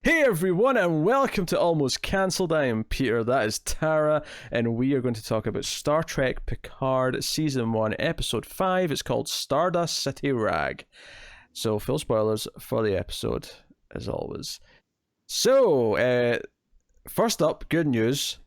Hey everyone, and welcome to Almost Cancelled. I am Peter, that is Tara, and we are going to talk about Star Trek Picard Season 1, Episode 5. It's called Stardust City Rag. So, full spoilers for the episode, as always. So, first up, good news.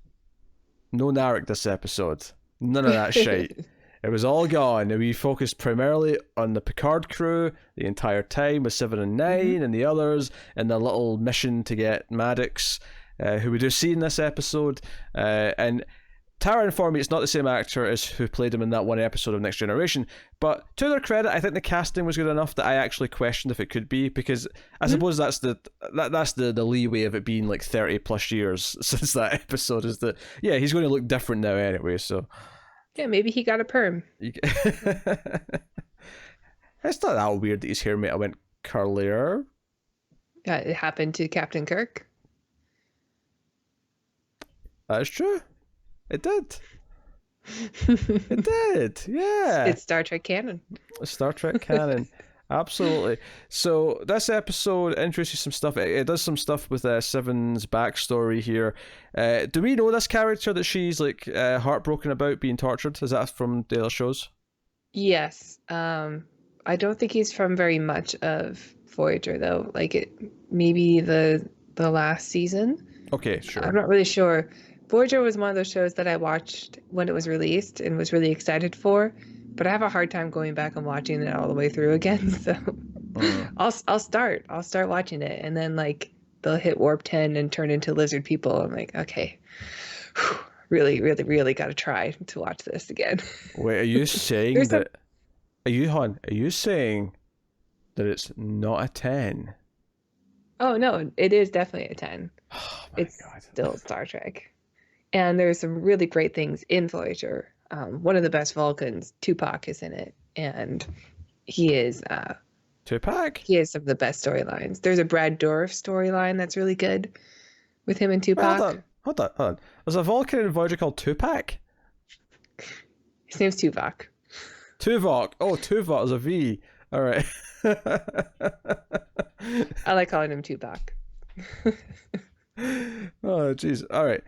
No Narek this episode. None of that shite. It was all gone. We focused primarily on the Picard crew the entire time with 7 and 9 and the others, and the little mission to get Maddox, who we do see in this episode. And Tara informed me it's not the same actor as who played him in that one episode of Next Generation, but to their credit, I think the casting was good enough that I actually questioned if it could be, because I suppose that's the leeway of it being like 30 plus years since that episode, is that, yeah, he's going to look different now anyway, so... Yeah, maybe he got a perm. It's not that weird that his hair might have went curlier. Yeah, it happened to Captain Kirk. That's true. It did. It did, yeah. It's Star Trek canon. Star Trek canon. Absolutely. So this episode introduces some stuff. It does some stuff with Seven's backstory here. Do we know this character that she's like heartbroken about being tortured? Is that from the other shows? Yes. I don't think he's from very much of Voyager though. Like maybe the last season. Okay, sure. I'm not really sure. Voyager was one of those shows that I watched when it was released and was really excited for. But I have a hard time going back and watching it all the way through again. So I'll start watching it, and then like they'll hit warp 10 and turn into lizard people. I'm like, okay, really got to try to watch this again. Wait, are you saying that? Are you saying that it's not a 10? Oh no, it is definitely a 10. Oh my it's God. Still Star Trek, and there's some really great things in Voyager. One of the best Vulcans, Tupac, is in it, and he is Tupac? He has some of the best storylines. There's a Brad Dourif storyline that's really good with him and Tupac. Hold on. There's a Vulcan in Voyager called Tupac? His name's Tuvok. Tuvok. Oh, Tuvok is a V. All right. I like calling him Tupac. Oh, jeez. All right.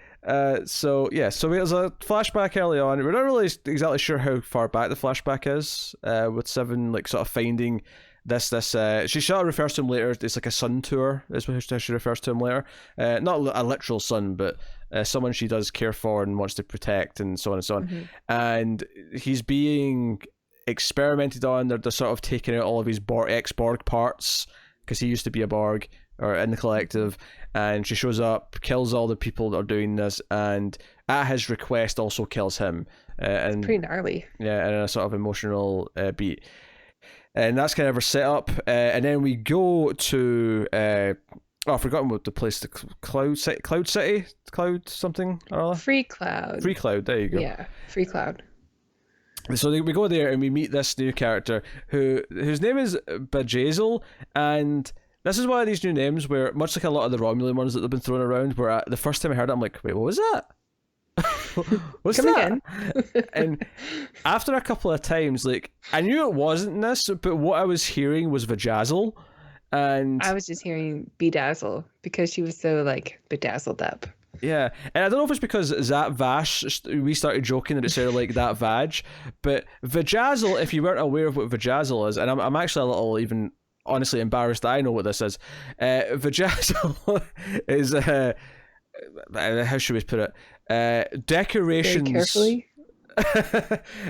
So there's a flashback early on. We're not really exactly sure how far back the flashback is. With Seven like sort of finding this. She sort of refers to him later. It's like a son tour. Is what she refers to him later. Not a literal son, but someone she does care for and wants to protect, and so on and so on. Mm-hmm. And he's being experimented on. They're sort of taking out all of his ex-Borg parts because he used to be a Borg or in the collective. And she shows up, kills all the people that are doing this, and at his request also kills him. And it's pretty gnarly. Yeah, and a sort of emotional beat. And that's kind of her setup. And then we go to... I've forgotten what the place... The Cloud City? Cloud something? Freecloud. Freecloud, there you go. Yeah, Freecloud. So we go there and we meet this new character whose name is Bajazil, and... This is one of these new names where, much like a lot of the Romulan ones that have been thrown around, where the first time I heard it, I'm like, wait, what was that? What's Come that? Again. And after a couple of times, like, I knew it wasn't this, but what I was hearing was Vajazzle. And I was just hearing Bedazzle because she was so, like, bedazzled up. Yeah, and I don't know if it's because Zat Vash, we started joking that it sounded like that Vaj, but Vajazzle, if you weren't aware of what Vajazzle is, and I'm actually a little even... honestly embarrassed that I know what this is. Vajazzle is how should we put it? Decorations. Very carefully.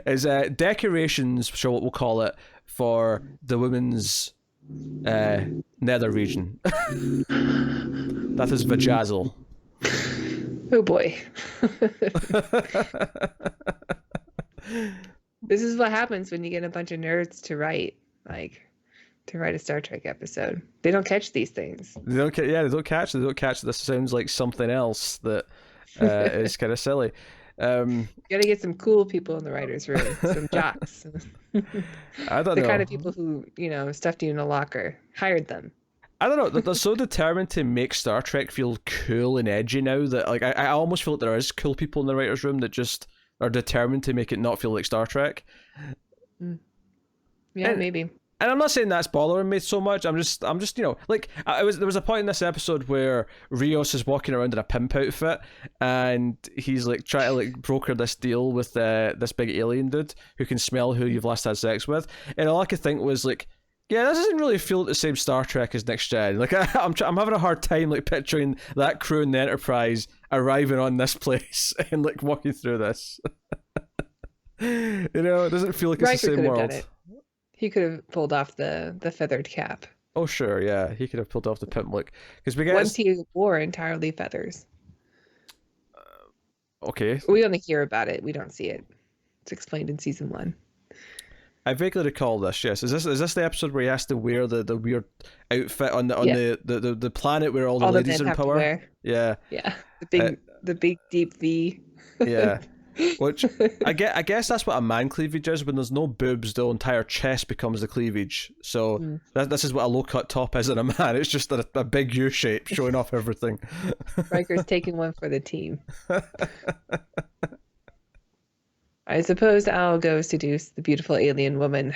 Is decorations, sure, what we'll call it, for the women's nether region. That is Vajazzle. Oh boy. This is what happens when you get a bunch of nerds to write a Star Trek episode. They don't catch these things. They don't catch. This sounds like something else that is kind of silly. You gotta get some cool people in the writers' room, some jocks. I don't know. The kind of people who, stuffed you in a locker. Hired them. I don't know. They're so determined to make Star Trek feel cool and edgy now that like I almost feel like there is cool people in the writers' room that just are determined to make it not feel like Star Trek. Yeah, maybe. And I'm not saying that's bothering me so much. I'm just like there was a point in this episode where Rios is walking around in a pimp outfit, and he's like trying to like broker this deal with this big alien dude who can smell who you've last had sex with, and all I could think was like, yeah, this doesn't really feel like the same Star Trek as Next Gen. Like I'm having a hard time like picturing that crew in the Enterprise arriving on this place and like walking through this. It doesn't feel like it's Riker the same world. Done it. He could have pulled off the feathered cap. Oh sure, yeah, he could have pulled off the pimp look because once he wore entirely feathers. Okay. We only hear about it. We don't see it. It's explained in season 1. I vaguely recall this. Yes, is this the episode where he has to wear the weird outfit on the planet where all the ladies are in power? Yeah. Yeah. The big deep V. Yeah. Which I guess that's what a man cleavage is. When there's no boobs, the entire chest becomes the cleavage. So this is what a low cut top is in a man. It's just a big U shape showing off everything. Riker's taking one for the team. I suppose I'll go seduce the beautiful alien woman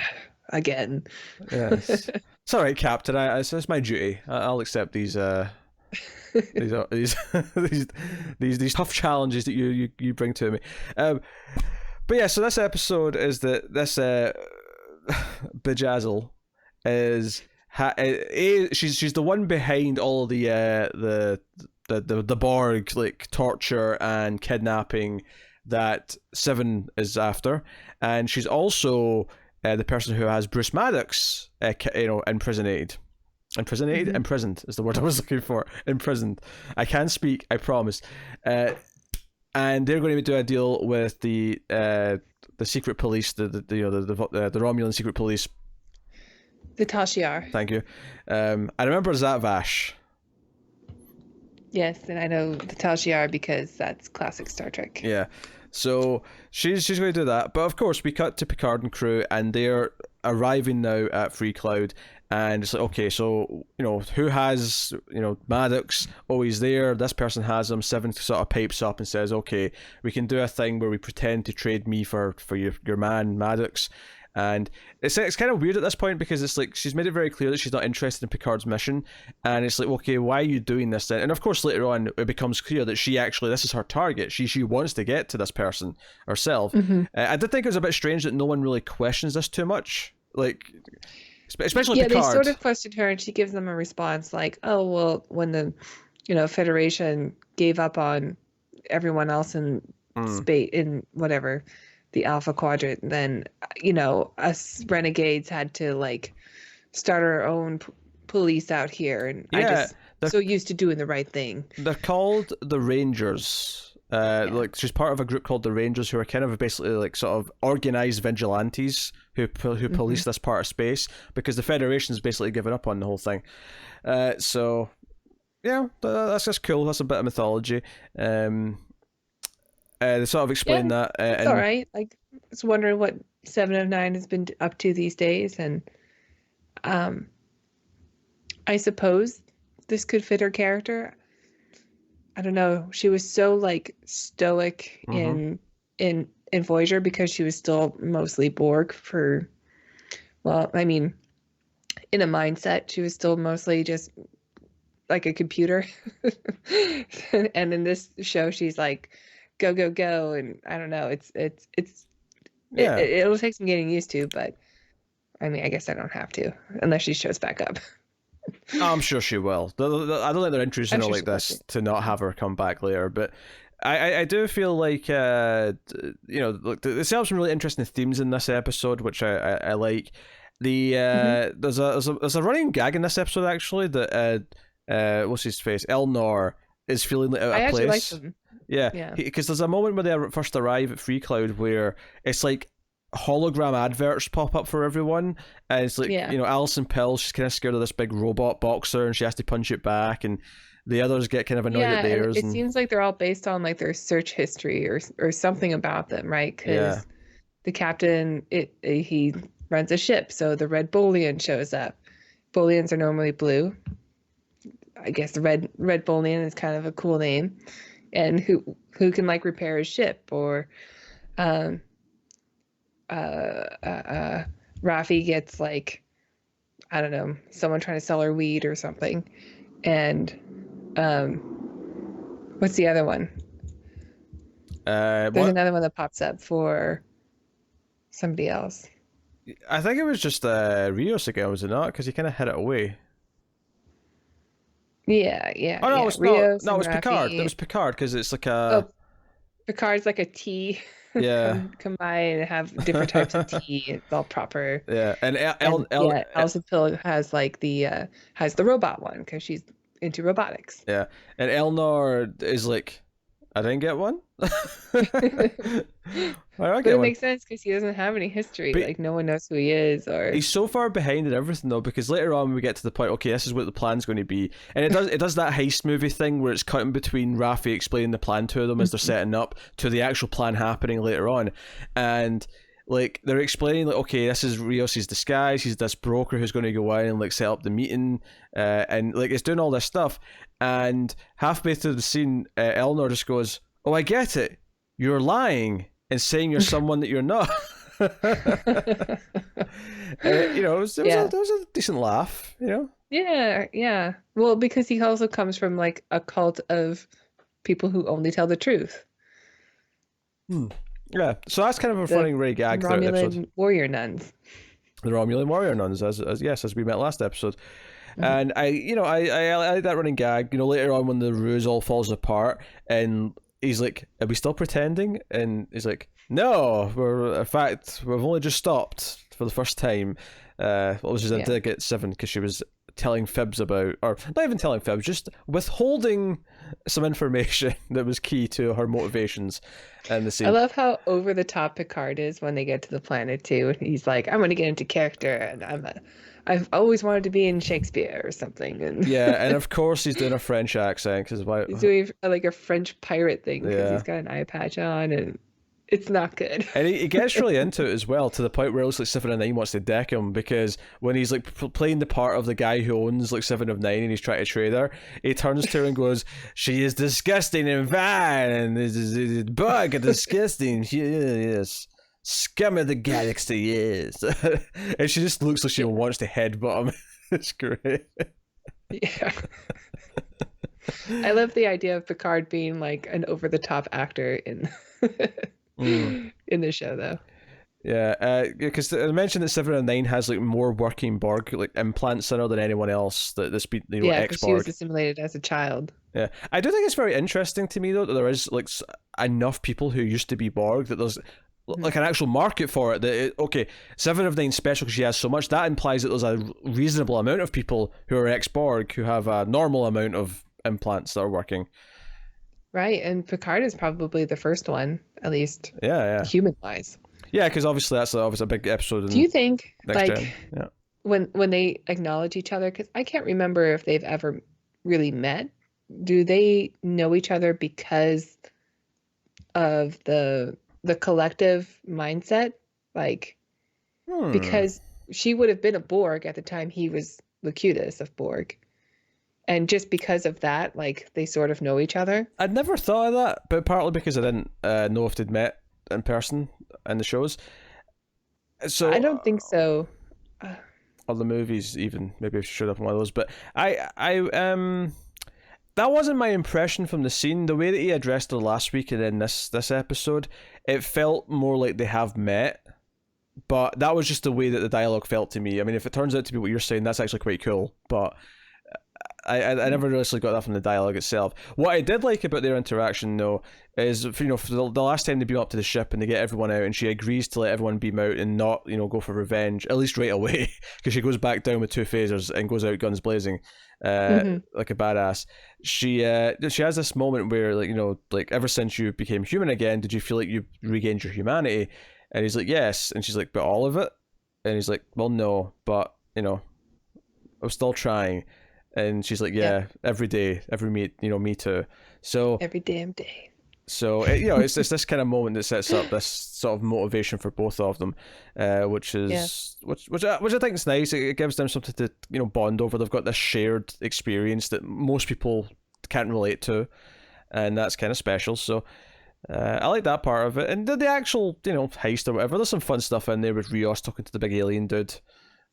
again. Yes, it's all right, Captain. It's my duty. I'll accept these these tough challenges that you bring to me. But yeah, so this episode is that this Bejazzle is she's the one behind all of the Borg like torture and kidnapping that Seven is after, and she's also the person who has Bruce Maddox imprisoned is the word I was looking for. Imprisoned. I can speak, I promise. And they're going to do a deal with the secret police, the Romulan secret police. The Tal Shiar. Thank you. I remember Zat Vash. Yes, and I know the Tal Shiar because that's classic Star Trek. Yeah. So she's going to do that. But of course, we cut to Picard and crew, and they're arriving now at Freecloud. And it's like, okay, so, who has, Maddox? Oh, he's there. This person has him. Seven sort of pipes up and says, okay, we can do a thing where we pretend to trade me for your man, Maddox. And it's kind of weird at this point because it's like she's made it very clear that she's not interested in Picard's mission, and it's like, okay, why are you doing this then? And of course later on it becomes clear that this is her target. She wants to get to this person herself. I did think it was a bit strange that no one really questions this too much, like especially Picard. They sort of questioned her, and she gives them a response like, oh well, when the Federation gave up on everyone else in space, in whatever the Alpha Quadrant, then us renegades had to like start our own police out here, and I just so used to doing the right thing. They're called the Rangers. Like she's part of a group called the Rangers, who are kind of basically like sort of organized vigilantes who police this part of space, because the Federation's basically given up on the whole thing. So yeah, that's just cool. That's a bit of mythology. They sort of explain that. It's all right. Like, I was wondering what 7 of 9 has been up to these days, and I suppose this could fit her character. I don't know. She was so like stoic in Voyager because she was still mostly Borg for. Well, I mean, in a mindset, she was still mostly just like a computer, and in this show, she's like, go, go, go. And I don't know, it'll take some getting used to, but I mean, I guess I don't have to unless she shows back up. I'm sure she will. I don't think they're interested in like this to not have her come back later, but I do feel like look, they set up some really interesting themes in this episode, which I like. There's a running gag in this episode actually that what's his face, Elnor, is feeling out of place. I actually like them. Yeah, because there's a moment when they first arrive at Freecloud where it's like hologram adverts pop up for everyone, and it's like Alison Pill, she's kind of scared of this big robot boxer and she has to punch it back, and the others get kind of annoyed at theirs. It seems like they're all based on like their search history or something about them, right? Because the captain, he runs a ship, so the red Bolian shows up. Bolians are normally blue. I guess the red Bolian is kind of a cool name. And who can like repair his ship, or Raffi gets like I don't know, someone trying to sell her weed or something. And what's the other one? There's What? another one that pops up for somebody else. I think it was just Rios again, was it not? Because he kind of hid it away. Yeah, Oh no, yeah. it was Rios no, it and was Picard. It Raffi. was Picard because it's like Oh, a Picard's like a tea. yeah, Combine and have different types of tea. It's all proper. yeah, and And yeah, Elsa Pill has like has the robot one because she's into robotics. yeah, and Elnor is like, I didn't get one. Why did I But get it one? makes sense because he doesn't have any history. But Like no one knows who he is, or he's so far behind in everything though, because later on we get to the point, okay, this is what the plan's going to be, and it does that heist movie thing where it's cutting between Raffi explaining the plan to them as they're setting up to the actual plan happening later on, and like they're explaining like, okay, this is Rios' disguise, he's this broker who's going to go in and like set up the meeting, and like it's doing all this stuff, and halfway through the scene, Elnor just goes, "Oh, I get it, you're lying and saying you're someone that you're not." You know, it was a decent laugh, you know? yeah, yeah. Well, because he also comes from like a cult of people who only tell the truth. Yeah, so that's kind of a The running ray gag throughout the episode. Romulan warrior nuns. The Romulan warrior nuns, as we met last episode. And I like that running gag. You know, later on when the ruse all falls apart, and he's like, "Are we still pretending?" And he's like, "No, we've only just stopped for the first time." Which is a dig at Seven because she was telling fibs about, or not even telling fibs, just withholding some information that was key to her motivations and the scene. I love how over the top Picard is when they get to the planet too. He's like, "I'm going to get into character, and I've always wanted to be in Shakespeare or something." And yeah, and of course he's doing a French accent because he's doing like a French pirate thing because Yeah. he's got an eye patch on, and it's not good. And he gets really into it as well, to the point where it looks like 7 of 9 wants to deck him, because when he's like playing the part of the guy who owns like 7 of 9 and he's trying to trade her, he turns to her and goes, "She is disgusting and vile, and this is bug disgusting. She is scum of the galaxy, yes." And she just looks like she wants to headbutt him. It's great. Yeah. I love the idea of Picard being like an over the top actor in in the show though. Yeah, because I mentioned that 7 of 9 has like more working Borg like implants in her than anyone else. That speed, Yeah, ex because she was Borg. assimilated as a child. Yeah, I do think it's very interesting to me though that there is like enough people who used to be Borg that there's like an actual market for it. Okay, 7 of 9 special because she has so much. That implies that there's a reasonable amount of people who are ex Borg who have a normal amount of implants that are working. Right, and Picard is probably the first one, at least Yeah. human-wise. Yeah, because obviously that's obviously a big episode. In Do you think Next like Gen. Yeah. when they acknowledge each other, because I can't remember if they've ever really met, do they know each other because of the collective mindset? Like because she would have been a Borg at the time he was Locutus of Borg. And just because of that, like they sort of know each other. I'd never thought of that, but partly because I didn't know if they'd met in person in the shows. So I don't think so. Or the movies, even maybe I showed up in one of those. But that wasn't my impression from the scene. The way that he addressed her last week and then this episode, it felt more like they have met. But that was just the way that the dialogue felt to me. I mean, if it turns out to be what you're saying, that's actually quite cool. But I never really got that from the dialogue itself. What I did like about their interaction, though, is for the last time they beam up to the ship and they get everyone out, and she agrees to let everyone beam out and not go for revenge, at least right away, because she goes back down with 2 phasers and goes out guns blazing, like a badass. She has this moment where like ever since you became human again, did you feel like you regained your humanity? And he's like, yes, and she's like, but all of it? And he's like, well, no, but I'm still trying. And she's like, yeah, every day, me too. So every damn day. So it's this kind of moment that sets up this sort of motivation for both of them, which I think is nice. It gives them something to bond over. They've got this shared experience that most people can't relate to, and that's kind of special. So I like that part of it. And the actual heist or whatever. There's some fun stuff in there with Rios talking to the big alien dude.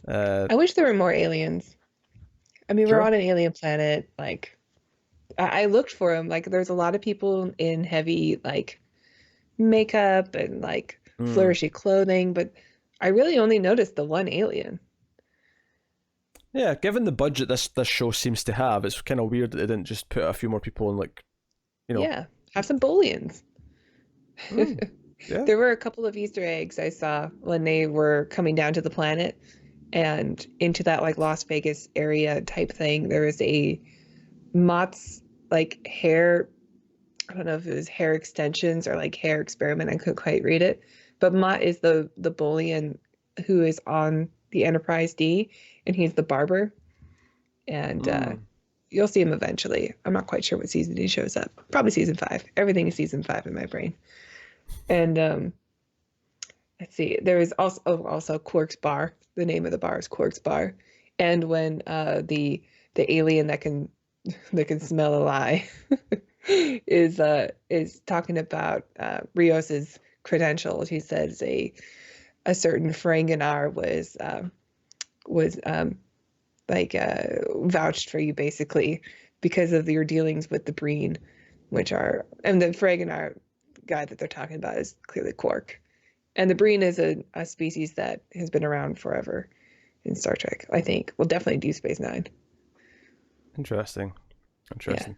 Uh, I wish there were more aliens. I mean, we're sure. on an alien planet. Like, I looked for them. Like, there's a lot of people in heavy like makeup and like Mm. flourishy clothing, but I really only noticed the one alien. Yeah, given the budget this show seems to have, it's kind of weird that they didn't just put a few more people in, like, you know. Yeah, have some Booleans. Mm, yeah. There were a couple of Easter eggs I saw when they were coming down to the planet and into that like Las Vegas area type thing. There was a Mott's like hair, I don't know if it was hair extensions or like hair experiment. I couldn't quite read it. But Mott is the Boolean who is on the Enterprise D, and he's the barber. And Mm. you'll see him eventually. I'm not quite sure what season he shows up. Probably season 5. Everything is season 5 in my brain. And let's see. There is also Quark's Bar. The name of the bar is Quark's Bar. And when the alien that can smell a lie is talking about Rios's credentials, he says a certain Ferenginar was vouched for you basically because of your dealings with the Breen, and the Ferenginar guy that they're talking about is clearly Quark. And the Breen is a species that has been around forever in Star Trek, I think. Well, definitely Deep Space Nine. Interesting. Yeah.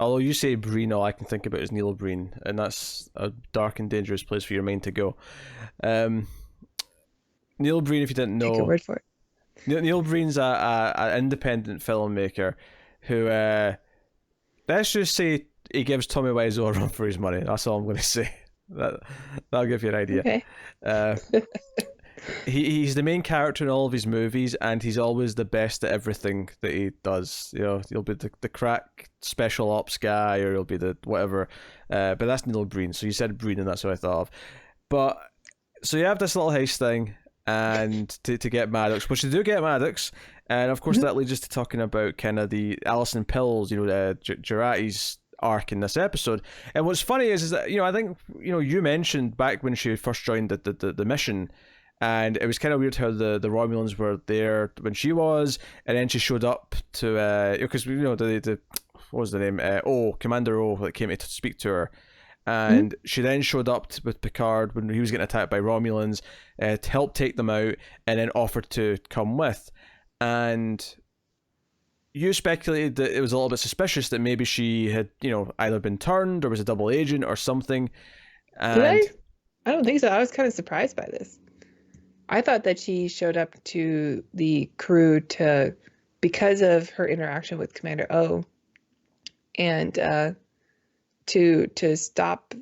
Although you say Breen, all I can think about is Neil Breen, and that's a dark and dangerous place for your mind to go. Neil Breen, if you didn't know, take your word for it. Neil Breen's a independent filmmaker who, let's just say, he gives Tommy Wiseau a run for his money. That's all I'm going to say. That'll give you an idea. Okay. He's the main character in all of his movies, and he's always the best at everything that he does. You know, he'll be the crack special ops guy, or he'll be the whatever. But that's Neil Breen. So you said Breen, and that's what I thought of. But so you have this little heist thing, and to get Maddox, which they do get Maddox, and of course that leads us to talking about kind of the Alison Pills, Jurati's arc in this episode. And what's funny is that, I think, you mentioned back when she first joined the mission, and it was kind of weird how the Romulans were there when she was, and then she showed up to because the what was the name, Commander O, that came to speak to her, and she then showed up with Picard when he was getting attacked by Romulans, to help take them out, and then offered to come with. And you speculated that it was a little bit suspicious that maybe she had, either been turned or was a double agent or something. And Did I don't think so. I was kind of surprised by this. I thought that she showed up to the crew because of her interaction with Commander O, and to stop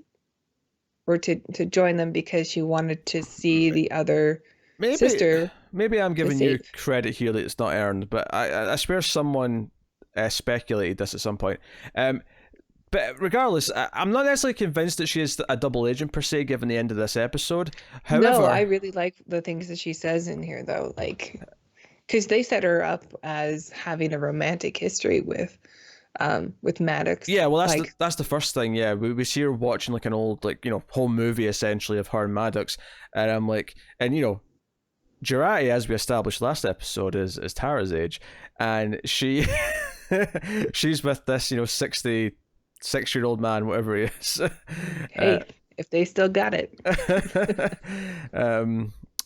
or to join them because she wanted to see the other sister. Maybe I'm giving you credit here that it's not earned, but I swear someone speculated this at some point. But regardless, I'm not necessarily convinced that she is a double agent per se, given the end of this episode. However, no, I really like the things that she says in here, though, like, because they set her up as having a romantic history with Maddox. Yeah, well, that's the first thing. Yeah, we see her watching like an old home movie essentially of her and Maddox, and I'm like, and Jurati, as we established last episode, is Tara's age, and she's with this 66-year-old man, whatever he is. Hey, if they still got it.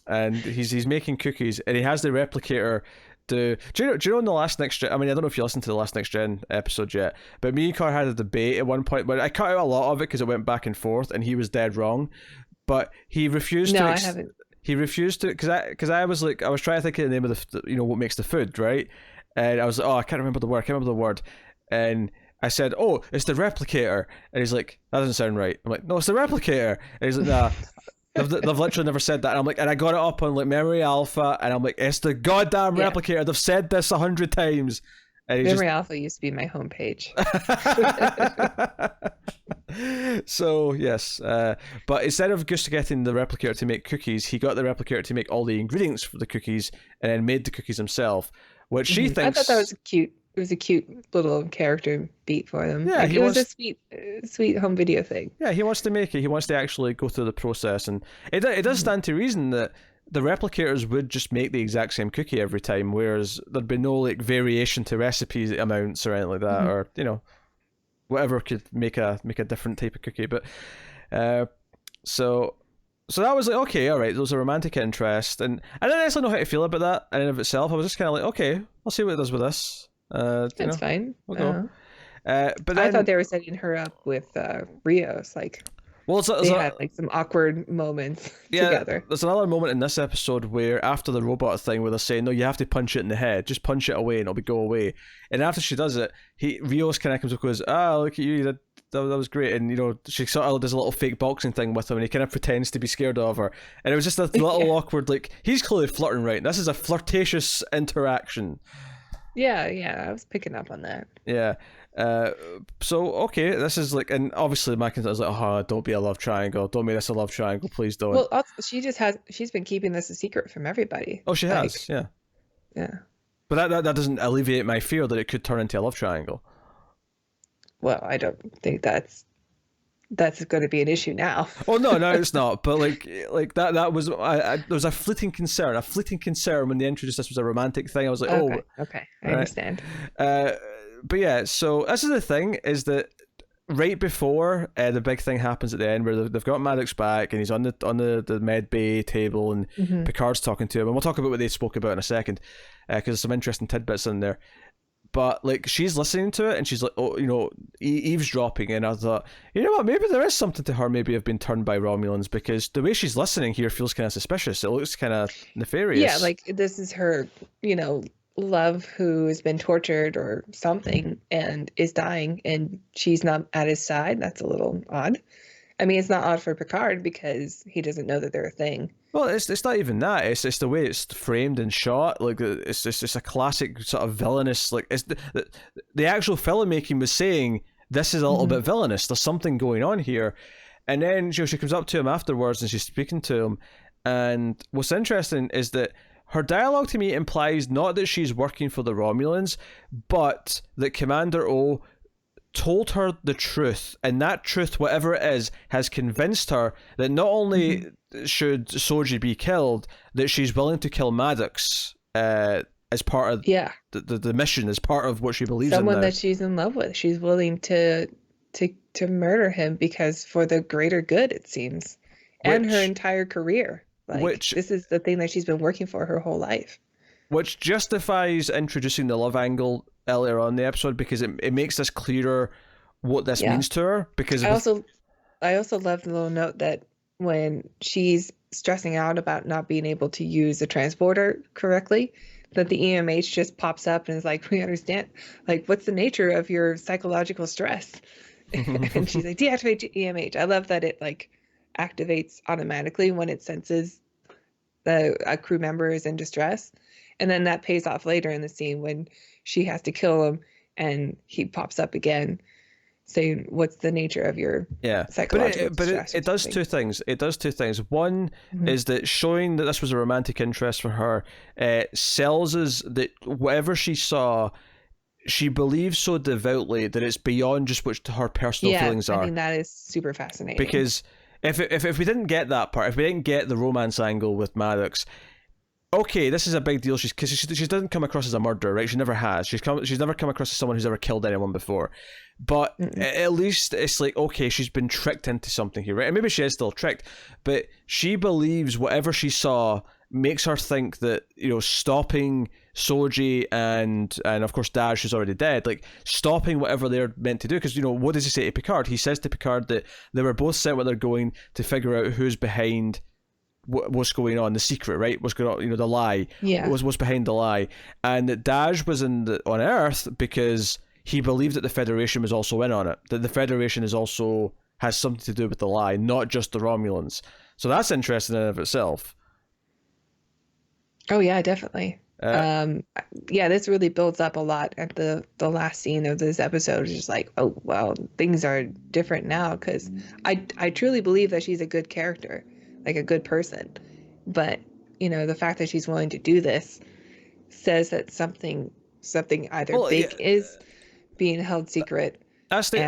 And he's making cookies, and he has the replicator. Do you know in the Last Next Gen? I mean, I don't know if you listened to the Last Next Gen episode yet, but me and Carr had a debate at one point, but I cut out a lot of it because it went back and forth, and he was dead wrong. But he refused to. No, I haven't. He refused to, because I was like, I was trying to think of the name of the what makes the food, right? And I was like, I can't remember the word. And I said, it's the replicator. And he's like, that doesn't sound right. I'm like, no, it's the replicator. And he's like, nah, they've literally never said that. And I'm like, and I got it up on like Memory Alpha, and I'm like, it's the goddamn replicator. They've said this 100 times. And Memory Alpha used to be my homepage. So yes, but instead of just getting the replicator to make cookies, he got the replicator to make all the ingredients for the cookies, and then made the cookies himself. Which she thinks. I thought that was cute. It was a cute little character beat for them. Yeah, it was a sweet home video thing. Yeah, he wants to make it. He wants to actually go through the process, and it does stand to reason that the replicators would just make the exact same cookie every time, whereas there'd be no like variation to recipe amounts or anything like that, or whatever could make a different type of cookie. But so that was like, okay, all right, there was a romantic interest, and I didn't actually know how to feel about that in and of itself. I was just kind of like, okay, I'll see what it does with this. That's fine. We'll go. But then, I thought they were setting her up with Rios, like. Well, they had like some awkward moments together. There's another moment in this episode where after the robot thing where they're saying, no, you have to punch it in the head. Just punch it away and it'll go away. And after she does it, Rios kind of comes up and goes, look at you, that was great. And, she sort of does a little fake boxing thing with him and he kind of pretends to be scared of her. And it was just a little awkward, like, he's clearly flirting, right? This is a flirtatious interaction. Yeah, I was picking up on that. Yeah. So okay, this is like, and obviously McIntyre's like, oh, don't be a love triangle, don't make this a love triangle, please don't. Well, also, she's been keeping this a secret from everybody. Oh, she has, yeah. But that doesn't alleviate my fear that it could turn into a love triangle. Well, I don't think that's going to be an issue now. Oh no, it's not. But like that was there was a fleeting concern when they introduced this was a romantic thing. I was like, okay, I understand. But yeah, so this is the thing, is that right before the big thing happens at the end where they've got Maddox back and he's on the med bay table and Picard's talking to him, and we'll talk about what they spoke about in a second because there's some interesting tidbits in there. But like she's listening to it and she's like, eavesdropping, and I thought, you know what, maybe there is something to her maybe have been turned by Romulans, because the way she's listening here feels kind of suspicious. It looks kind of nefarious. Yeah, like this is her, love who has been tortured or something and is dying, and she's not at his side. That's a little odd. I mean, it's not odd for Picard because he doesn't know that they're a thing. Well, it's not even that. It's the way it's framed and shot. Like it's just a classic sort of villainous. Like it's the actual filmmaking was saying this is a little bit villainous. There's something going on here, and then she comes up to him afterwards and she's speaking to him. And what's interesting is that her dialogue to me implies not that she's working for the Romulans, but that Commander O told her the truth, and that truth, whatever it is, has convinced her that not only should Soji be killed, that she's willing to kill Maddox as part of the mission, as part of what she believes in. Someone that she's in love with. She's willing to murder him because for the greater good, it seems, and her entire career. This is the thing that she's been working for her whole life. Which justifies introducing the love angle earlier on in the episode, because it makes this clearer what this means to her. Because I also love the little note that when she's stressing out about not being able to use the transporter correctly, that the EMH just pops up and is like, we understand. Like, what's the nature of your psychological stress? And she's like, deactivate EMH. I love that it like activates automatically when it senses a crew member is in distress, and then that pays off later in the scene when she has to kill him and he pops up again saying, what's the nature of your psychological stress? It does two things. One is that showing that this was a romantic interest for her sells us that whatever she saw, she believes so devoutly that it's beyond just what her personal feelings are. I think that is super fascinating. Because if we didn't get that part, if we didn't get the romance angle with Maddox, okay, this is a big deal. She doesn't come across as a murderer, right? She never has. She's never come across as someone who's ever killed anyone before. But at least it's like, okay, she's been tricked into something here, right? And maybe she is still tricked, but she believes whatever she saw makes her think that, stopping Soji and of course Dash, who's already dead, like stopping whatever they're meant to do. Because what does he say to Picard? He says to Picard that they were both sent where they're going to figure out who's behind what's going on, the secret, right? What's going on, the lie. Yeah. What's behind the lie, and that Dash was on Earth because he believed that the Federation was also in on it. That the Federation has something to do with the lie, not just the Romulans. So that's interesting in and of itself. Oh yeah, definitely. This really builds up a lot at the last scene of this episode. It's just like, oh well, things are different now, because I truly believe that she's a good character, like a good person, but the fact that she's willing to do this says that something either is being held secret. That's the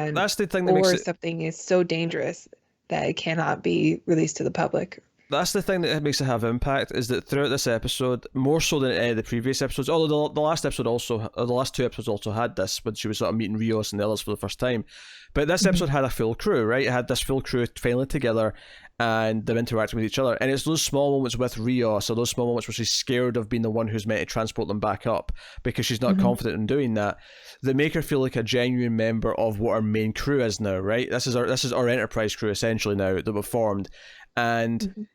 thing that makes it, something is so dangerous that it cannot be released to the public. that's the thing that makes it have impact, is that throughout this episode, more so than any of the previous episodes, although the last episode also, or the last two episodes also had this, when she was sort of meeting Rios and the others for the first time, but this episode had a full crew, right? It had this full crew finally together, and they're interacting with each other, and it's those small moments with Rios, or those small moments where she's scared of being the one who's meant to transport them back up, because she's not confident in doing that, that make her feel like a genuine member of what our main crew is now, right? This is our Enterprise crew, essentially, now, that we've formed, and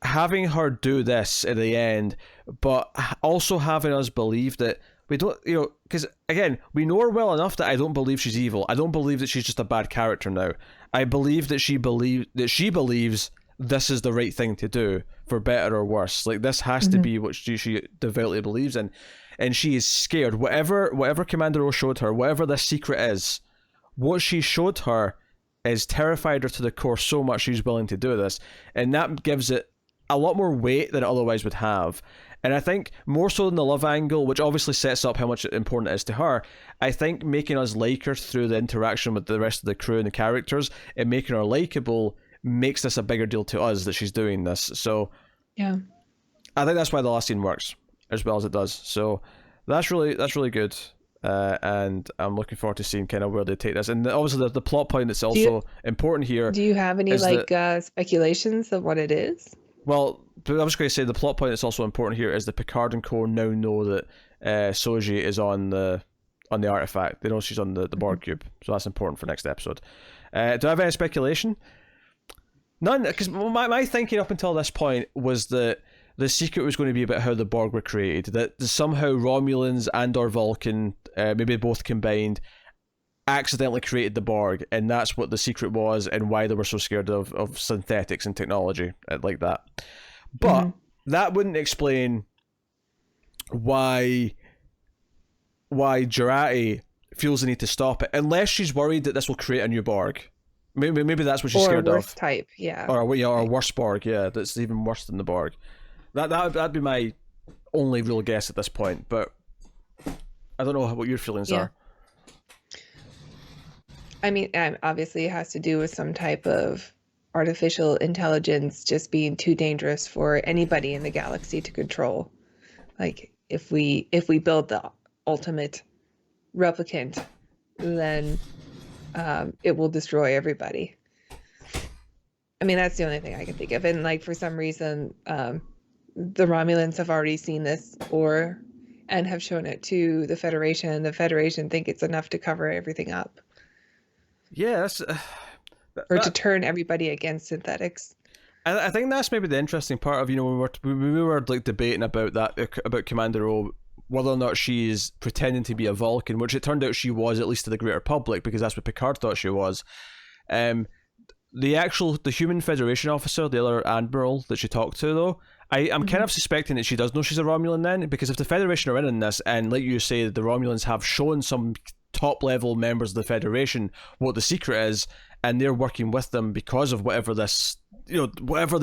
having her do this at the end, but also having us believe that we don't, because again, we know her well enough that I don't believe she's evil. I don't believe that she's just a bad character now. I believe that she believes this is the right thing to do, for better or worse. Like, this has to be what she devoutly believes in, and she is scared. Whatever Commander O showed her, whatever this secret is, what she showed her is terrified her to the core so much she's willing to do this, and that gives it a lot more weight than it otherwise would have. And I think more so than the love angle, which obviously sets up how much important it is to her, I think making us like her through the interaction with the rest of the crew and the characters, and making her likable, makes this a bigger deal to us that she's doing this. So yeah, I think that's why the last scene works as well as it does. So that's really good. And I'm looking forward to seeing kind of where they take this. And obviously the plot point that's also important here. Do you have any speculations of what it is? Well, I was going to say the plot point that's also important here is that Picard and co now know that Soji is on the artifact. They know she's on the Borg cube, so that's important for next episode. Do I have any speculation? None, because my thinking up until this point was that the secret was going to be about how the Borg were created, that somehow Romulans and or Vulcan, maybe both combined, accidentally created the Borg, and that's what the secret was, and why they were so scared of synthetics and technology like that. But that wouldn't explain why Jurati feels the need to stop it, unless she's worried that this will create a new Borg. Maybe that's what she's scared of. Or a worse type, yeah. Or a worse Borg, yeah, that's even worse than the Borg. That'd be my only real guess at this point, but I don't know what your feelings are. I mean, obviously it has to do with some type of artificial intelligence just being too dangerous for anybody in the galaxy to control. Like, if we build the ultimate replicant, then it will destroy everybody. I mean, that's the only thing I can think of. And like, for some reason, the Romulans have already seen this and have shown it to the Federation. The Federation think it's enough to cover everything up. Yeah, that's... or to turn everybody against synthetics. I think that's maybe the interesting part of, when we were like debating about Commander O, whether or not she is pretending to be a Vulcan, which it turned out she was, at least to the greater public, because that's what Picard thought she was. The human Federation officer, the other admiral that she talked to, though, I'm kind of suspecting that she does know she's a Romulan then, because if the Federation are in this, and like you say, the Romulans have shown some top level members of the Federation what the secret is, and they're working with them because of whatever they're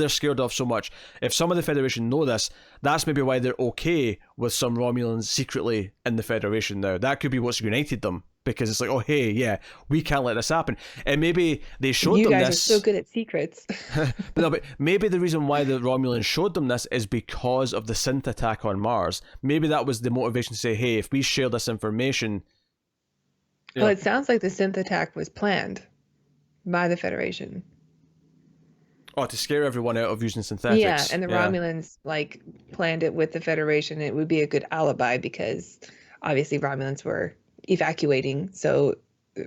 scared of so much. If some of the Federation know this, that's maybe why they're okay with some Romulans secretly in the Federation now. That could be what's united them, because it's like, oh hey, yeah, we can't let this happen. And maybe they showed them this. You guys are so good at secrets. but maybe the reason why the Romulans showed them this is because of the synth attack on Mars. Maybe that was the motivation to say, hey, if we share this information... Well, it sounds like the synth attack was planned by the Federation. Oh, to scare everyone out of using synthetics. Yeah, and the Romulans planned it with the Federation. It would be a good alibi because obviously Romulans were evacuating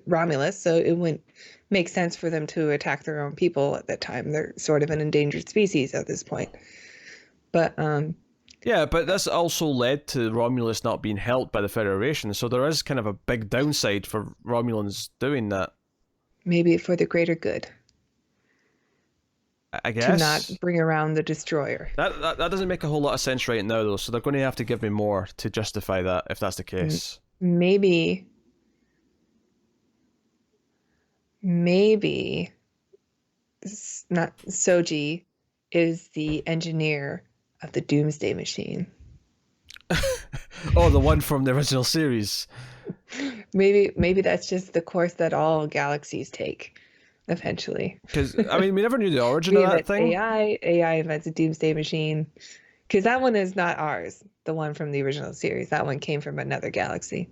Romulus, so it wouldn't make sense for them to attack their own people at that time. They're sort of an endangered species at this point. But yeah, but this also led to Romulus not being helped by the Federation, so there is kind of a big downside for Romulans doing that. Maybe for the greater good. I guess. To not bring around the destroyer. That doesn't make a whole lot of sense right now, though, so they're going to have to give me more to justify that, if that's the case. Maybe not Soji is the engineer of the Doomsday Machine. Oh, the one from the original series. Maybe that's just the course that all galaxies take. eventually. Because, I mean, we never knew the origin We of that invent thing. AI invents a doomsday machine. Because that one is not ours, the one from the original series. That one came from another galaxy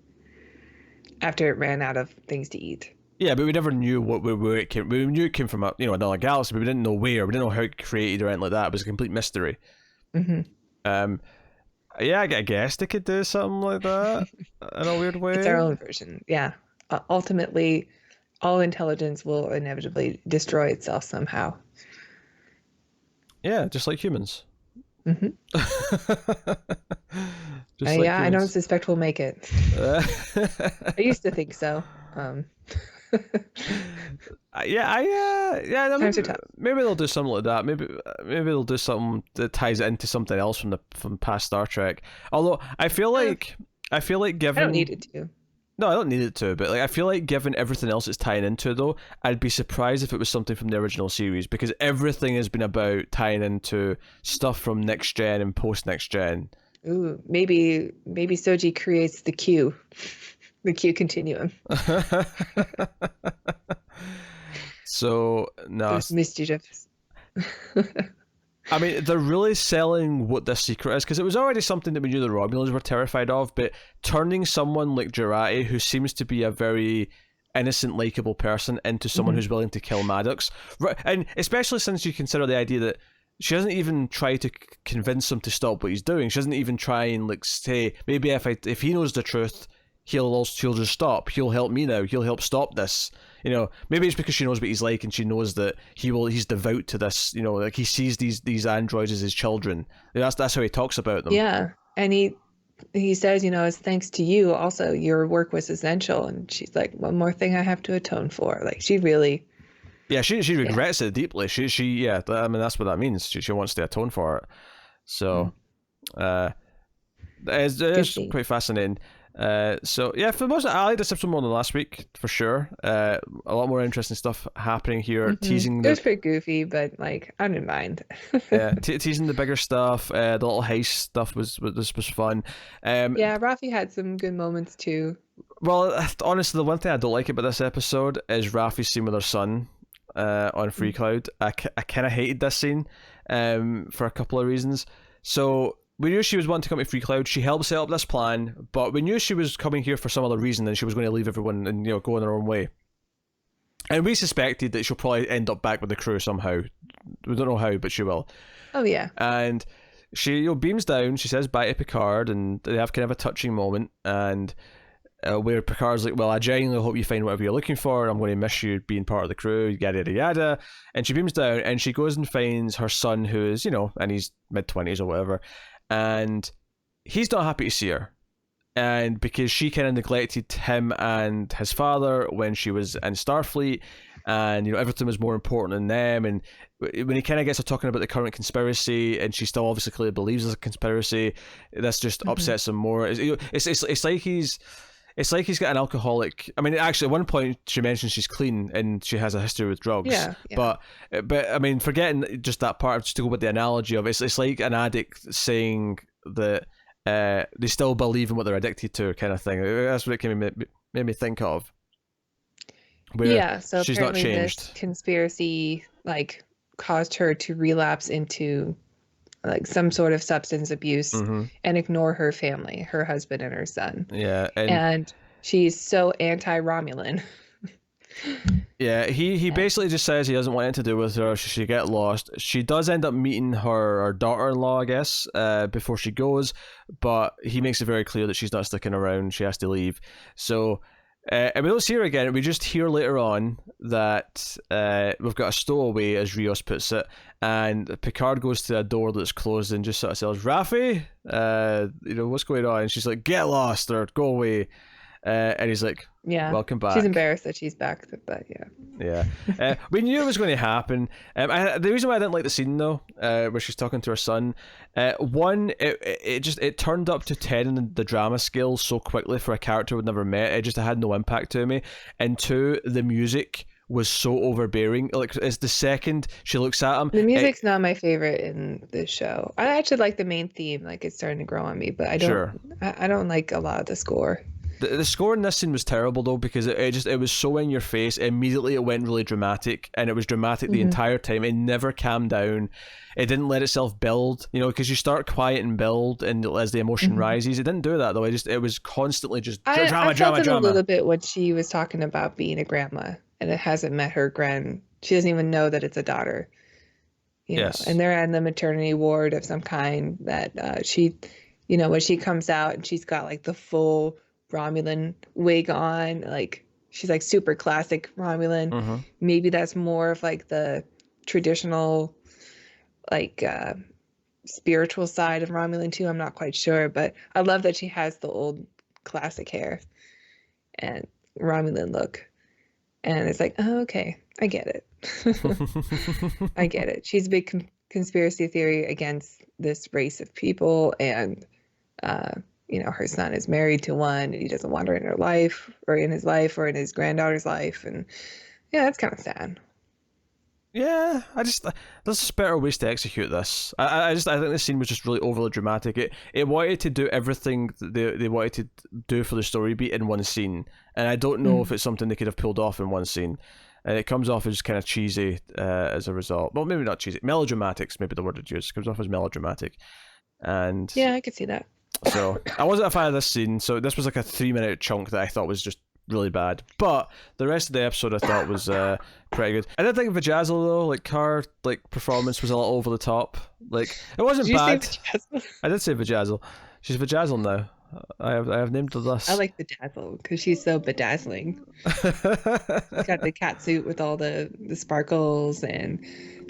after it ran out of things to eat. Yeah, but we never knew where it came. We knew it came from another galaxy, but we didn't know where. We didn't know how it created or anything like that. It was a complete mystery. Mm-hmm. Yeah, I guess they could do something like that in a weird way. It's our own version. Yeah. Ultimately, all intelligence will inevitably destroy itself somehow. Yeah, just like humans. Mm-hmm. Yeah, I don't suspect we'll make it. I used to think so. Yeah. Times are tough. Maybe they'll do something like that. Maybe they'll do something that ties it into something else from past Star Trek. Although I feel like given I don't need it to. No, I don't need it to, but I feel like given everything else it's tying into, though, I'd be surprised if it was something from the original series, because everything has been about tying into stuff from Next Gen and post Next Gen. Ooh, maybe Soji creates the Q continuum. So no, Those mischievous. I mean, they're really selling what this secret is, because it was already something that we knew the Romulans were terrified of, but turning someone like Jurati, who seems to be a very innocent, likable person, into someone who's willing to kill Maddox, and especially since you consider the idea that she doesn't even try to convince him to stop what he's doing. She doesn't even try and say, maybe if he knows the truth, he'll just stop. He'll help me now. He'll help stop this. Maybe it's because she knows what he's like, and she knows that he's devout to this. Like he sees these androids as his children. That's how he talks about them. Yeah, and he says, it's thanks to you. Also, your work was essential. And she's like, one more thing I have to atone for. Like she really. Yeah, she regrets it deeply. I mean, that's what that means. She wants to atone for it. So, it's quite fascinating. So yeah, for the most, I like this episode more than last week for sure. A lot more interesting stuff happening here. Teasing. It was pretty goofy, but I didn't mind. Yeah, teasing the bigger stuff. The little heist stuff was fun. Yeah, Raffi had some good moments too. Well, honestly, the one thing I don't like about this episode is Raffi's scene with her son on Freecloud. I kind of hated this scene for a couple of reasons. So we knew she was wanting to come to Freecloud. She helped set up this plan, but we knew she was coming here for some other reason, and she was going to leave everyone and go on her own way. And we suspected that she'll probably end up back with the crew somehow. We don't know how, but she will. Oh yeah. And she beams down. She says bye to Picard, and they have kind of a touching moment. And where Picard's like, well, I genuinely hope you find whatever you're looking for. I'm going to miss you being part of the crew, yada, yada, yada. And she beams down, and she goes and finds her son, who is, in his mid-20s or whatever. And he's not happy to see her. And because she kind of neglected him and his father when she was in Starfleet, and everything was more important than them. And when he kind of gets her talking about the current conspiracy, and she still obviously clearly believes there's a conspiracy, this just upsets him more. It's like he's got an alcoholic. I mean, actually, at one point she mentions she's clean and she has a history with drugs. Yeah. But I mean, forgetting just that part, just to go with the analogy of it's like an addict saying that they still believe in what they're addicted to, kind of thing. That's what it kind of made me think of. Where so she's not changed. This conspiracy caused her to relapse into some sort of substance abuse and ignore her family, her husband and her son. Yeah, and she's so anti-Romulan. Yeah, he basically just says he doesn't want anything to do with her. She should get lost. She does end up meeting her daughter-in-law, I guess, before she goes, but he makes it very clear that she's not sticking around. She has to leave. So, and we don't see her again. We just hear later on that we've got a stowaway, as Rios puts it, and Picard goes to a door that's closed and just sort of says, Raffi, what's going on? And she's like, get lost or go away. And he's like, welcome back. She's embarrassed that she's back, but yeah. We knew it was going to happen. The reason why I didn't like the scene, though, where she's talking to her son, one, it turned up to 10 in the drama scale so quickly for a character we'd never met. It had no impact to me. And two, the music was so overbearing. It's the second she looks at him. The music's not my favorite in this show. I actually like the main theme. It's starting to grow on me, but I don't. Sure. I don't like a lot of the score. The score in this scene was terrible though, because it was so in your face. Immediately it went really dramatic, and it was dramatic the entire time. It never calmed down. It didn't let itself build, because you start quiet and build, and as the emotion rises, it didn't do that though. It was constantly just drama. I felt it a little bit when she was talking about being a grandma, and it hasn't met her she doesn't even know that it's a daughter. Yes. And they're in the maternity ward of some kind that she, when she comes out and she's got like the full Romulan wig on, like she's like super classic Romulan. Maybe that's more of like the traditional, like spiritual side of Romulan too. I'm not quite sure, but I love that she has the old classic hair and Romulan look. And it's like, oh, okay, I get it. I get it. She's a big conspiracy theory against this race of people, and her son is married to one, and he doesn't want her in her life, or in his life, or in his granddaughter's life, and yeah, that's kind of sad. Yeah, there's better ways to execute this. I think this scene was just really overly dramatic. It wanted to do everything they wanted to do for the story beat in one scene, and I don't know if it's something they could have pulled off in one scene. And it comes off as kind of cheesy as a result. Well, maybe not cheesy. Melodramatic's maybe the word I'd use. It comes off as melodramatic. And yeah, I could see that. So I wasn't a fan of this scene. So this was like a 3-minute chunk that I thought was just really bad. But the rest of the episode I thought was pretty good. I did think Vajazzle though, like her performance was a little over the top. Like it wasn't bad. I did say Vajazzle. She's Vajazzle now. I have named her thus. I like Bedazzle because she's so bedazzling. She's got the cat suit with all the sparkles. And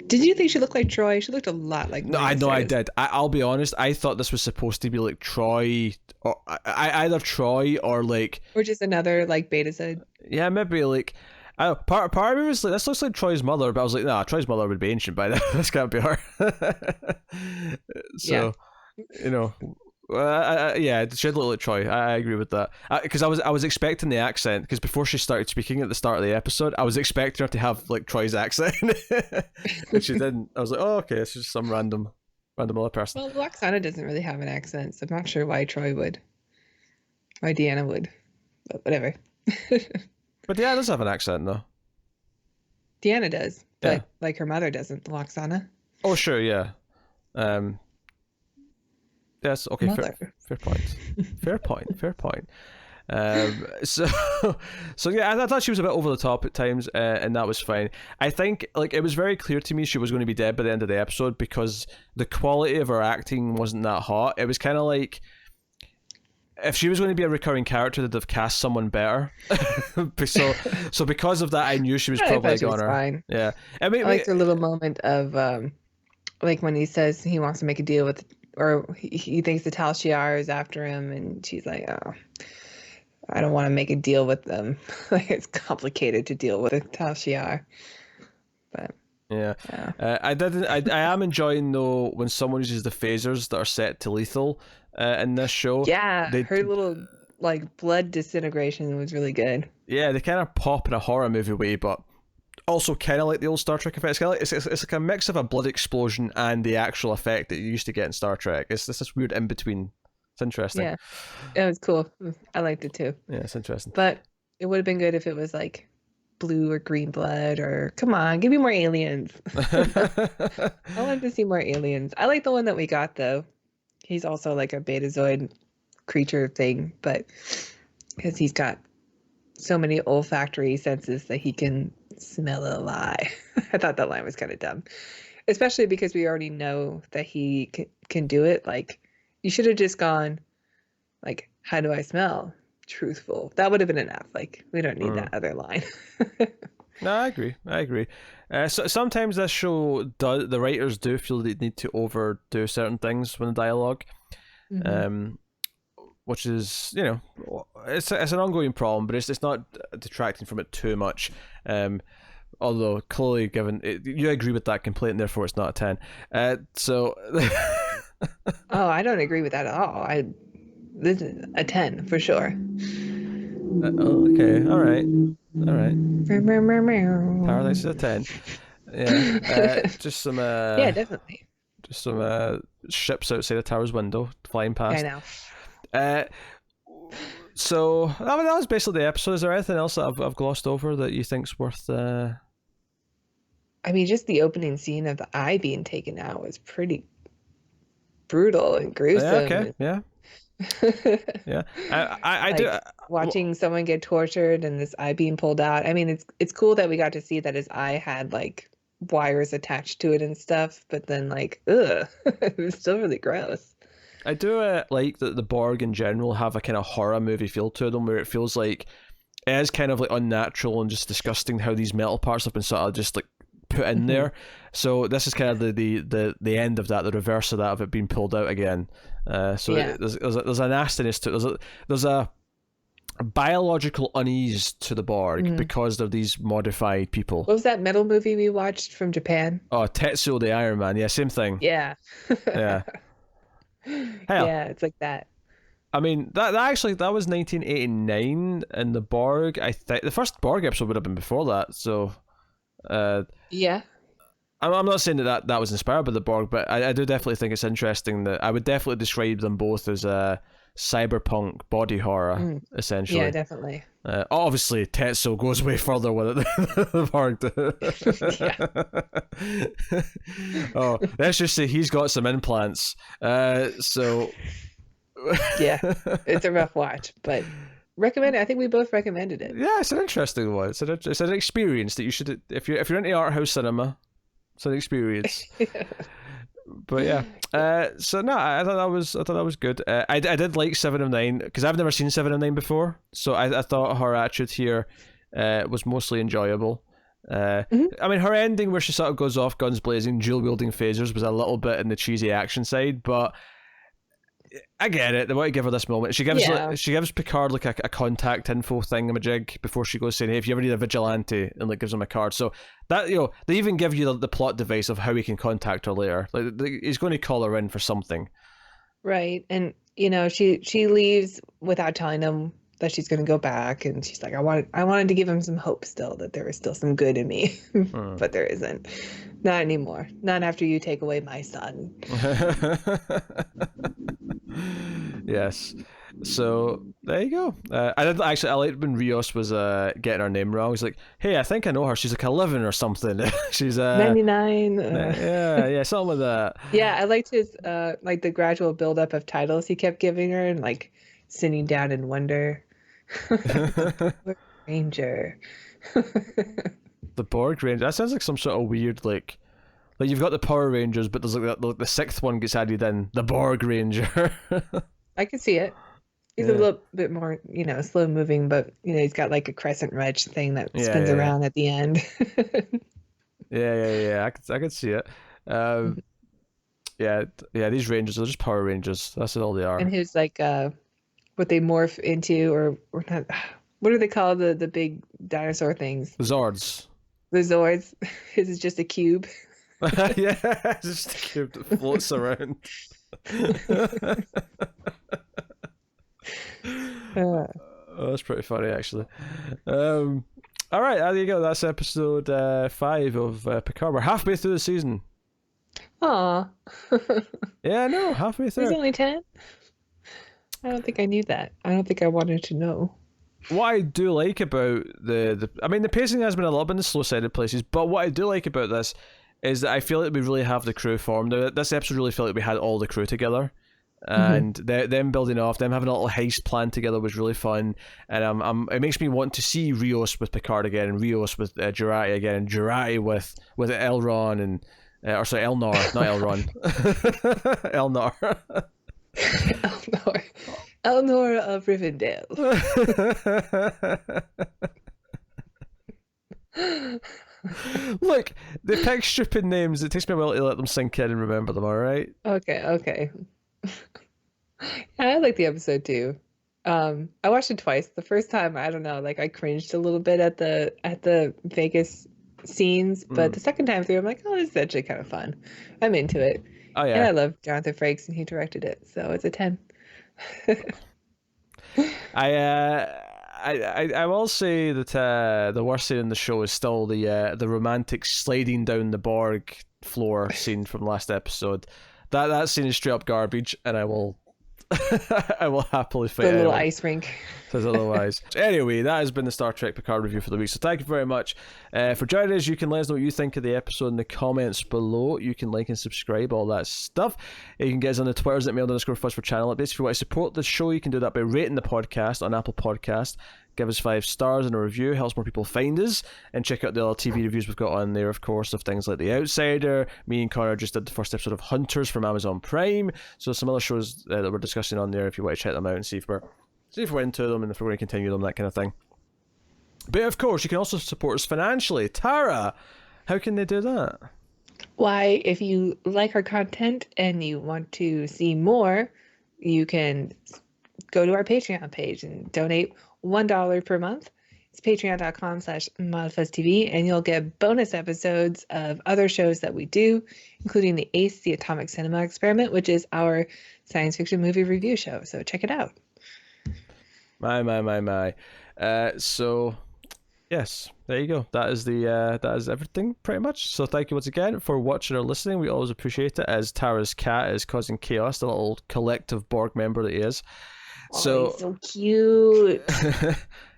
did you think she looked like Troy? She looked a lot like. No, I know I did. I'll be honest. I thought this was supposed to be like Troy, or either Troy or like. Or just another like Beta-Zed. Yeah, maybe like. Part of me was like, this looks like Troy's mother, but I was like, nah, Troy's mother would be ancient by now. This can't be her. So, yeah. Yeah, she did look like Troy. I agree with that. Because I was expecting the accent, because before she started speaking at the start of the episode, I was expecting her to have like Troy's accent, and she didn't. I was like, oh, okay, it's just some random other person. Well, Loxana doesn't really have an accent, so I'm not sure why Troy would, why Deanna would, but whatever. But Deanna does have an accent, though. Deanna does, but like her mother doesn't. Loxana. Oh sure, yeah. Yes, okay, fair point. Fair point. So yeah, I thought she was a bit over the top at times, and that was fine. I think like it was very clear to me she was going to be dead by the end of the episode because the quality of her acting wasn't that hot. It was kind of like if she was going to be a recurring character, they'd have cast someone better. so because of that, I knew she was probably going to. Fine. Yeah, I liked her little moment of like when he says he wants to make a deal with. Or he thinks the Tal Shiar is after him, and she's like, "Oh, I don't want to make a deal with them. Like it's complicated to deal with the Tal Shiar." But yeah. I am enjoying though when someone uses the phasers that are set to lethal in this show. Yeah, her little like blood disintegration was really good. Yeah, they kind of pop in a horror movie way, but. Also, kind of like the old Star Trek effect. It's like a mix of a blood explosion and the actual effect that you used to get in Star Trek. It's this weird in between. It's interesting. Yeah, it was cool. I liked it too. Yeah, it's interesting. But it would have been good if it was like blue or green blood, or come on, give me more aliens. I wanted to see more aliens. I like the one that we got though. He's also like a Betazoid creature thing, but because he's got so many olfactory senses that he can smell a lie. I thought that line was kind of dumb, especially because we already know that he can do it. Like, you should have just gone, like, how do I smell? Truthful. That would have been enough. Like, we don't need that other line. No, I agree. So sometimes this show the writers do feel they need to overdo certain things with the dialogue. Which is, it's an ongoing problem, but it's not detracting from it too much. Although clearly, given you agree with that complaint, and therefore it's not a 10. So. Oh, I don't agree with that at all. This is a 10 for sure. Okay, all right. Paradise is a 10. Yeah, just some. Yeah, definitely. Just some ships outside the tower's window flying past. I know. So that was basically the episode. Is there anything else that I've glossed over that you think's worth? I mean, just the opening scene of the eye being taken out was pretty brutal and Yeah. gruesome. Okay. Yeah. Yeah. I Like, do. watching someone get tortured and this eye being pulled out. I mean, it's cool that we got to see that his eye had like wires attached to it and stuff, but then like, ugh, it was still really gross. I do like that the Borg in general have a kind of horror movie feel to them, where it feels like it is kind of like unnatural and just disgusting how these metal parts have been sort of just like put in there. So this is kind of the end of that, the reverse of that, of it being pulled out again. So Yeah. there's a nastiness to it. There's a biological unease to the Borg because they're these modified people. What was that metal movie we watched from Japan? Oh, Tetsuo the Iron Man. Yeah, same thing. Yeah. Yeah. Hell, Yeah, it's like that. I mean, that was 1989 in the Borg. I think the first Borg episode would have been before that. So, Yeah. I'm not saying that was inspired by the Borg, but I do definitely think it's interesting that I would definitely describe them both as a cyberpunk body horror, essentially. Yeah, definitely. Obviously, Tetsuo goes way further with it than the Borg do. Oh, let's just say he's got some implants. So. Yeah, it's a rough watch, but recommend it. I think we both recommended it. Yeah, it's an interesting one. It's an experience that you should, if you're into art house cinema, it's an experience. But yeah, so no, I thought that was good. I did like 7 of 9 because I've never seen 7 of 9 before, so I thought her attitude here was mostly enjoyable. I mean, her ending where she sort of goes off guns blazing, dual wielding phasers was a little bit in the cheesy action side, but I get it. They want to give her this moment. She gives Picard like a contact info thingamajig before she goes saying, "Hey, if you ever need a vigilante," and like gives him a card. So that they even give you the plot device of how he can contact her later. Like he's going to call her in for something. Right, and she leaves without telling him that she's going to go back, and she's like, I wanted to give him some hope still that there is still some good in me, but there isn't. Not anymore. Not after you take away my son. Yes. So there you go. I liked when Rios was getting her name wrong. He's like, "Hey, I think I know her. She's like 11 or something." She's 99. Yeah, something like that. Yeah, I liked his like the gradual buildup of titles he kept giving her, and like sitting down in wonder. Ranger. The Borg Ranger. That sounds like some sort of weird like you've got the Power Rangers, but there's like the 6th one gets added in, the Borg Ranger. I can see it. He's a little bit more, slow moving, but he's got like a crescent wedge thing that spins around at the end. Yeah. I could see it. Yeah. These Rangers are just Power Rangers. That's all they are. And his like what they morph into, or not. What do they call the big dinosaur things? The Zords. The Zords. His is just a cube. Yeah, it's just a cube that floats around. Oh, that's pretty funny, actually. All right, there you go. That's episode 5 of Picard. We're halfway through the season. Aw. Yeah, no, halfway through. There's only 10? I don't think I knew that. I don't think I wanted to know. What I do like about the pacing has been a little bit on the slow-sided places, but what I do like about this is that I feel like we really have the crew formed. This episode really felt like we had all the crew together. And them building off, them having a little heist plan together was really fun, and it makes me want to see Rios with Picard again, and Rios with Jurati again, and Jurati with Elron and Elnor, not Elron, Elnor. Elnor of Rivendell. Look, they pick stupid names. It takes me a while to let them sink in and remember them. All right. Okay. I like the episode too. I watched it twice. The first time, I don't know, like I cringed a little bit at the Vegas scenes, but the second time through, I'm like, oh, this is actually kind of fun. I'm into it. Oh yeah. And I love Jonathan Frakes, and he directed it, so it's a 10. I will say that the worst scene in the show is still the romantic sliding down the Borg floor scene from last episode. That scene is straight up garbage, and I will I will happily fight The little anyone. ice rink. Says otherwise. Anyway, that has been the Star Trek Picard review for the week. So thank you very much for joining us. You can let us know what you think of the episode in the comments below. You can like and subscribe, all that stuff. You can get us on the Twitters at mail_fuzz for channel updates. If you want to support the show, you can do that by rating the podcast on Apple Podcast. Give us 5 stars and a review. Helps more people find us. And check out the other TV reviews we've got on there, of course, of things like The Outsider. Me and Connor just did the first episode of Hunters from Amazon Prime. So some other shows that we're discussing on there if you want to check them out and see if we're into them and if we're going to continue them, that kind of thing. But of course, you can also support us financially. Tara, how can they do that? Why, if you like our content and you want to see more, you can go to our Patreon page and donate $1 per month. It's patreon.com/ModFuzzTV, and you'll get bonus episodes of other shows that we do, including the ACE, the Atomic Cinema Experiment, which is our science fiction movie review show. So check it out. My. So, yes, there you go. That is everything, pretty much. So thank you once again for watching or listening. We always appreciate it, as Tara's cat is causing chaos, the little collective Borg member that he is. So, he's so cute.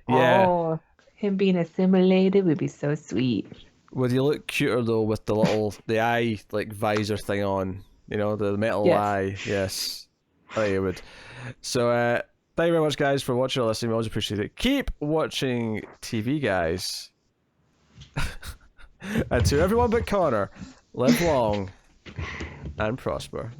Yeah. Oh, him being assimilated would be so sweet. Would you look cuter though with the eye like visor thing on? You know, the metal eye. Yes, I think you would. So thank you very much, guys, for watching or listening. We always appreciate it. Keep watching TV, guys. And to everyone but Connor, live long and prosper.